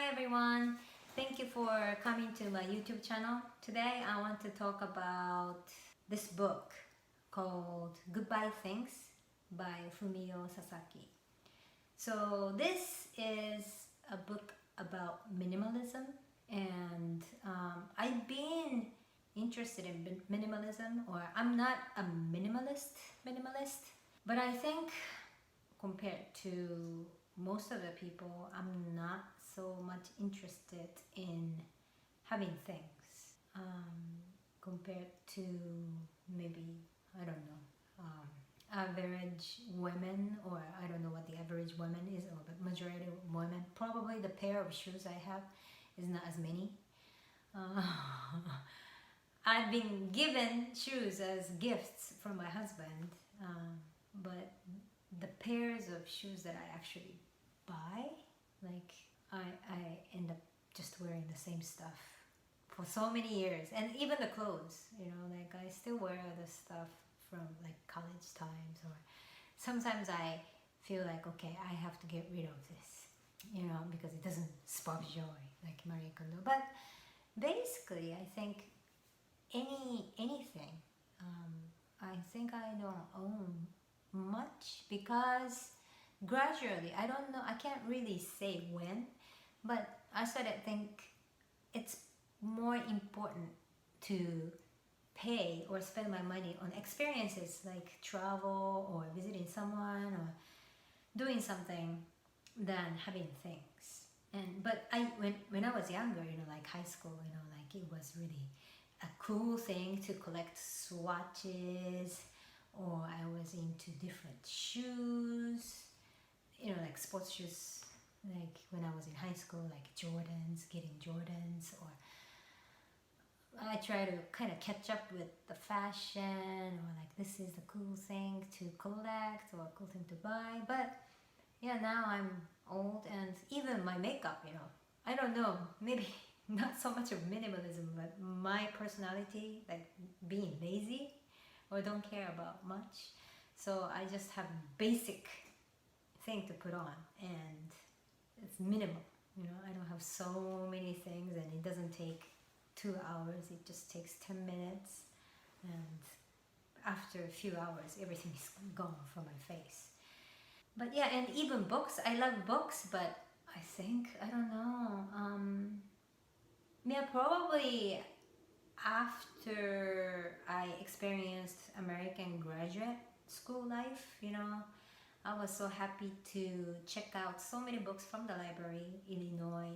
Hi everyone, thank you for coming to my YouTube channel. Today I want to talk about this book called Goodbye Things by Fumio Sasaki. So this is a book about minimalism, and I've been interested in minimalism, or I'm not a minimalist, but I think compared to most of the people, I'm not so much interested in having things compared to maybe, I don't know, average women, or I don't know what the average woman is, or the majority of women. Probably the pair of shoes I have is not as many. I've been given shoes as gifts from my husband, but the pairs of shoes that I actually buy, like I end up just wearing the same stuff for so many years. And even the clothes, like I still wear the stuff from like college times, or sometimes I feel like, okay, I have to get rid of this, because it doesn't spark joy like mariekondo. But basically I think anything, I think I don't own much, because gradually, I don't know, I can't really say when, but I started to think it's more important to pay or spend my money on experiences like travel or visiting someone or doing something than having things. But when I was younger, like high school, like it was really a cool thing to collect swatches, or I was into different shoes, like sports shoes, like when I was in high school, like getting Jordans, or I try to kind of catch up with the fashion, or like this is the cool thing to collect or cool thing to buy. But yeah, now I'm old, and even my makeup, I don't know, maybe not so much of minimalism, but my personality, like being lazy or don't care about much. So I just have basic thing to put on, and it's minimal. I don't have so many things, and it doesn't take 2 hours, it just takes 10 minutes, and after a few hours everything is gone from my face. But yeah, and even books, I love books, but I think, I don't know, yeah, probably after I experienced American graduate school life, I was so happy to check out so many books from the library.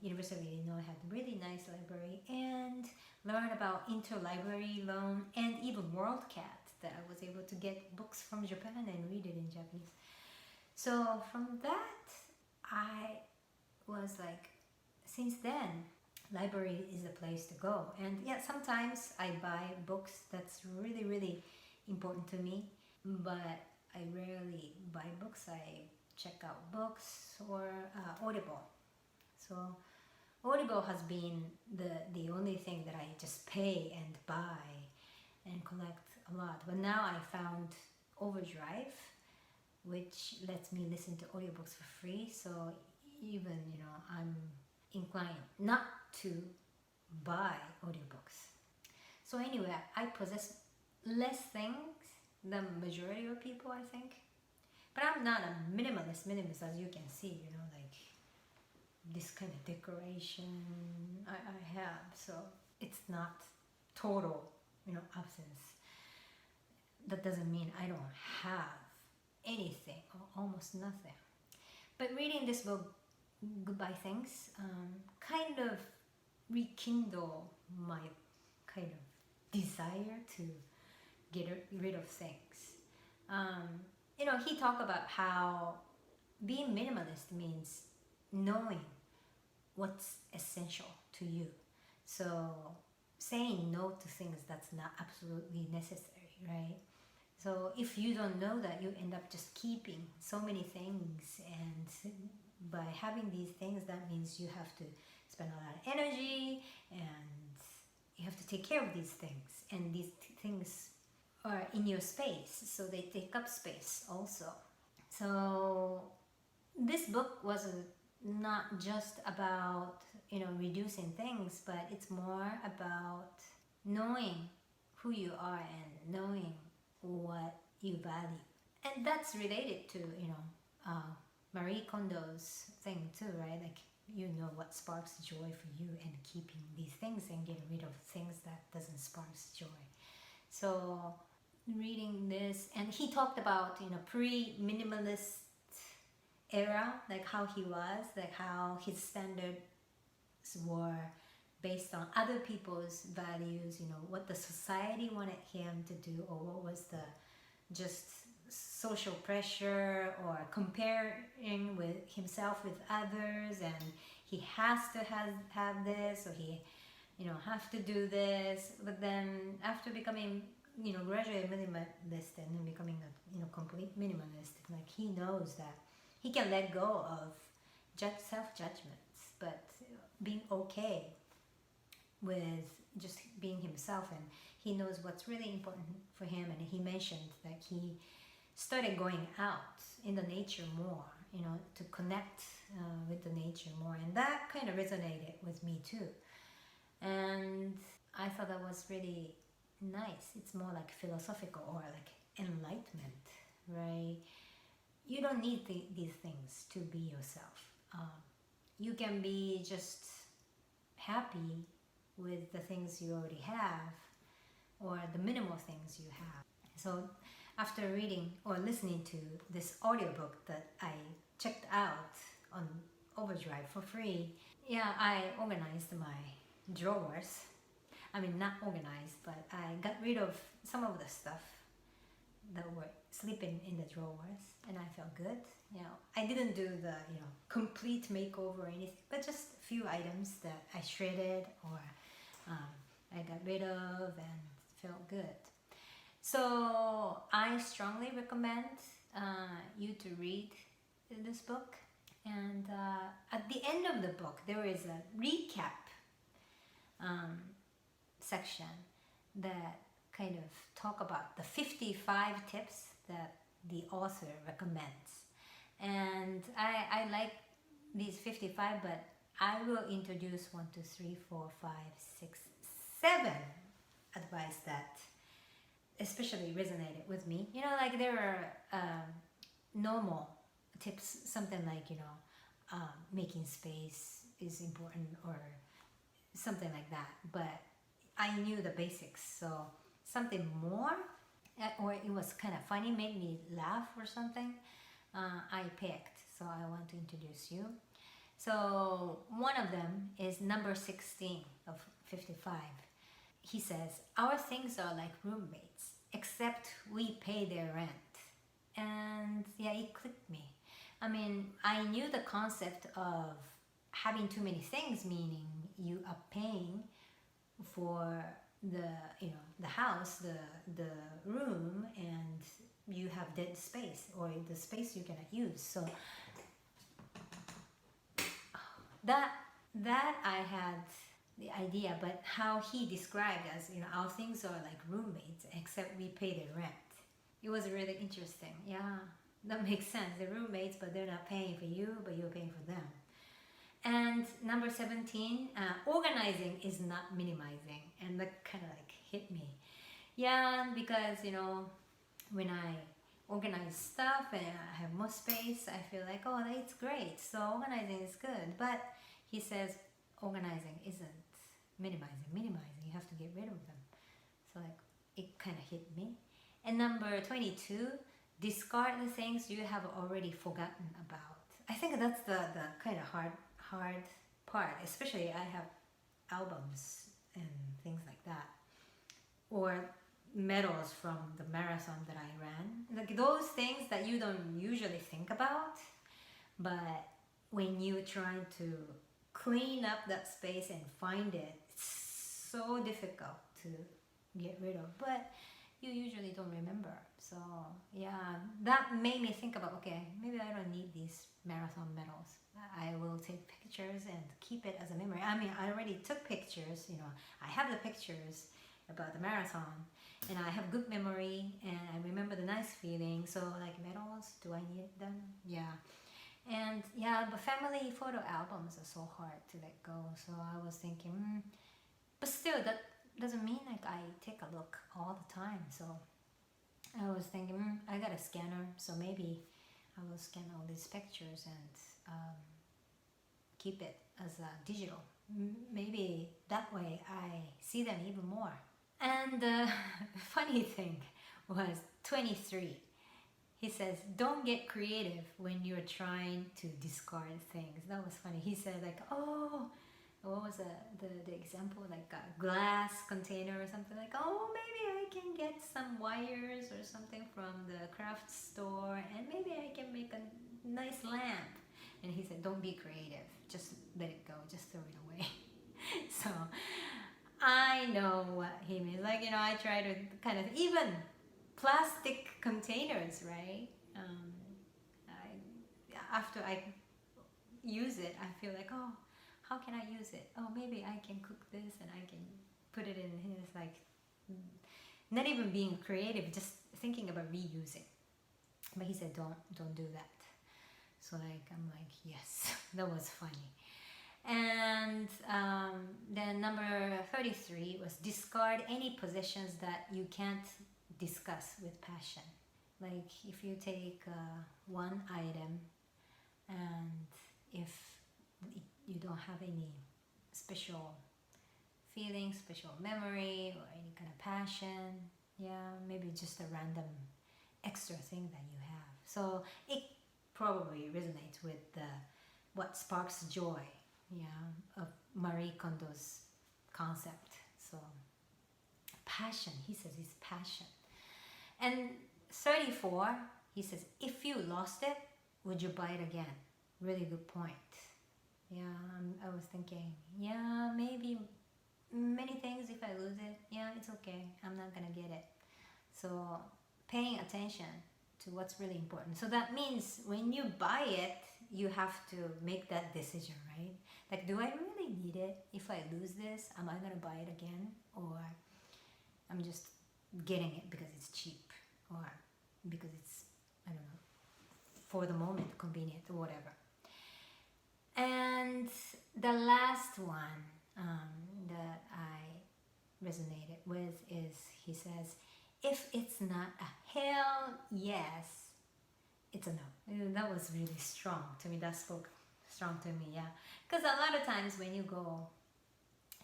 University of Illinois had a really nice library, and learn about interlibrary loan, and even WorldCat, that I was able to get books from Japan and read it in Japanese. So from that, I was like, since then, library is the place to go. And yeah, sometimes I buy books that's really, really important to me, but I rarely buy books. I check out books or Audible. So Audible has been the only thing that I just pay and buy and collect a lot. But now I found Overdrive, which lets me listen to audiobooks for free. So even, I'm inclined not to buy audiobooks. So anyway, I possess less things than majority of people, I think. But I'm not a minimalist as you can see, like this kind of decoration I have. So it's not total, absence. That doesn't mean I don't have anything or almost nothing. But reading this book, Goodbye Things, kind of rekindle my kind of desire to get rid of things. He talked about how being minimalist means knowing what's essential to you. So saying no to things that's not absolutely necessary, right? So if you don't know that, you end up just keeping so many things, and by having these things, that means you have to spend a lot of energy, and you have to take care of these things, and these things are in your space, so they take up space also. So this book was not just about reducing things, but it's more about knowing who you are and knowing what you value. And that's related to, Marie Kondo's thing too, right? Like, what sparks joy for you, and keeping these things and getting rid of things that doesn't spark joy. So reading this, and he talked about, pre-minimalist era, like how he was, like how his standards were based on other people's values, what the society wanted him to do, or what was the just social pressure, or comparing with himself with others, and he has to have this, or he have to do this. But then after becoming graduate minimalist and then becoming a complete minimalist, like he knows that he can let go of self-judgments, but being okay with just being himself, and he knows what's really important for him. And he mentioned that he started going out in the nature more, to connect with the nature more, and that kind of resonated with me too. And I thought that was really nice. It's more like philosophical, or like enlightenment, right? You don't need these things to be yourself. You can be just happy with the things you already have, or the minimal things you have. So after reading or listening to this audiobook that I checked out on Overdrive for free, I organized my drawers. I mean, not organized, but I got rid of some of the stuff that were sleeping in the drawers, and I felt good. I didn't do the complete makeover or anything, but just a few items that I shredded, or I got rid of, and felt good. So I strongly recommend you to read this book. And at the end of the book, there is a recap section that kind of talk about the 55 tips that the author recommends. And I like these 55, but I will introduce 1, 2, 3, 4, 5, 6, 7 advice that especially resonated with me. Like there are normal tips, something like, making space is important, or something like that. But I knew the basics, so something more, or it was kind of funny, made me laugh or something, I picked. So I want to introduce you. So one of them is number 16 of 55. He says, our things are like roommates, except we pay their rent. And it clicked me. I mean, I knew the concept of having too many things, meaning you are paying for the house, the room, and you have dead space, or the space you cannot use. So that I had the idea, but how he described as, our things are like roommates, except we pay their rent. It was really interesting. That makes sense. They're roommates, but they're not paying for you, but you're paying for them. And number 17, organizing is not minimizing. And that kind of like hit me. Because, when I organize stuff and I have more space, I feel like, oh, that's great. So organizing is good. But he says organizing isn't minimizing. You have to get rid of them. So like it kind of hit me. And number 22, discard the things you have already forgotten about. I think that's the kind of hard part. Especially I have albums and things like that, or medals from the marathon that I ran. Like those things that you don't usually think about, but when you try to clean up that space and find it, it's so difficult to get rid of. But you usually don't remember. So that made me think about, okay, maybe I don't need these marathon medals. I will take pictures and keep it as a memory. I mean, I already took pictures, I have the pictures about the marathon, and I have good memory, and I remember the nice feeling. So like medals, do I need them? And yeah, but family photo albums are so hard to let go. So I was thinking, but still, that doesn't mean like I take a look all the time. So I was thinking, I got a scanner, so maybe I will scan all these pictures and keep it as a digital. Maybe that way I see them even more. And the funny thing was 23. He says, don't get creative when you're trying to discard things. That was funny. He said like, oh, what was the example? Like a glass container or something, like, oh, maybe I can get some wires or something from the craft store and maybe I can make a nice lamp. And he said, don't be creative. Just let it go. Just throw it away. So I know what he means. Like, you know, I try to kind of, even plastic containers, right? After I use it, I feel like, oh, how can I use it? Oh, maybe I can cook this and I can put it in here. It's like, not even being creative, just thinking about reusing. But he said, don't do that. So like, I'm like, yes, that was funny. And then number 33 was discard any possessions that you can't discuss with passion. Like if you take one item and if you don't have any special feeling, special memory, or any kind of passion, yeah, maybe just a random extra thing that you have. So it probably resonates with what sparks joy, yeah, of Mariekondo's concept. So passion, he says, it's passion. And 34, he says, if you lost it, would you buy it again? Really good point. Yeah, I was thinking, yeah, maybe many things, if I lose it, yeah, it's okay, I'm not gonna get it. So paying attention to what's really important. So that means when you buy it, you have to make that decision, right? Like, do I really need it? If I lose this, am I gonna buy it again? Or I'm just getting it because it's cheap, or because it's, I don't know, for the moment, convenient or whatever. And the last one that I resonated with is, he says, if it's not a hell yes, it's a no. That was really strong to me. That spoke strong to me, yeah. Because a lot of times when you go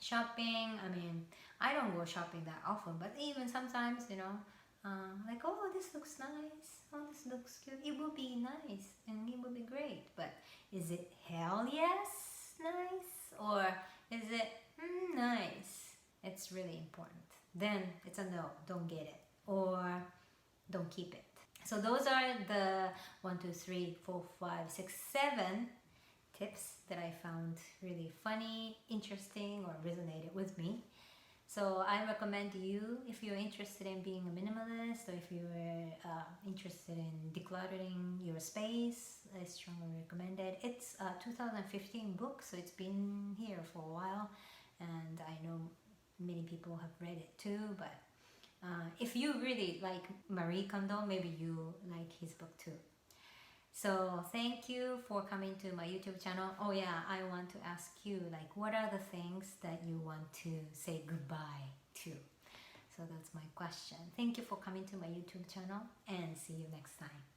shopping, I mean, I don't go shopping that often, but even sometimes, you know, like, oh, this looks nice, oh, this looks cute, it will be nice and it will be great, but is it hell yes nice, or is it nice? It's really important. Then it's a no, don't get it, or don't keep it. So those are the 1, 2, 3, 4, 5, 6, 7 tips that I found really funny, interesting, or resonated with me. So I recommend you, if you're interested in being a minimalist, or if you're interested in decluttering your space, I strongly recommend it. It's a 2015 book, so it's been here for a while, and I know many people have read it too, but if you really like Marie Kondo, maybe you like his book too. So thank you for coming to my YouTube channel. Oh yeah, I want to ask you, like, what are the things that you want to say goodbye to? So that's my question. Thank you for coming to my YouTube channel, and see you next time.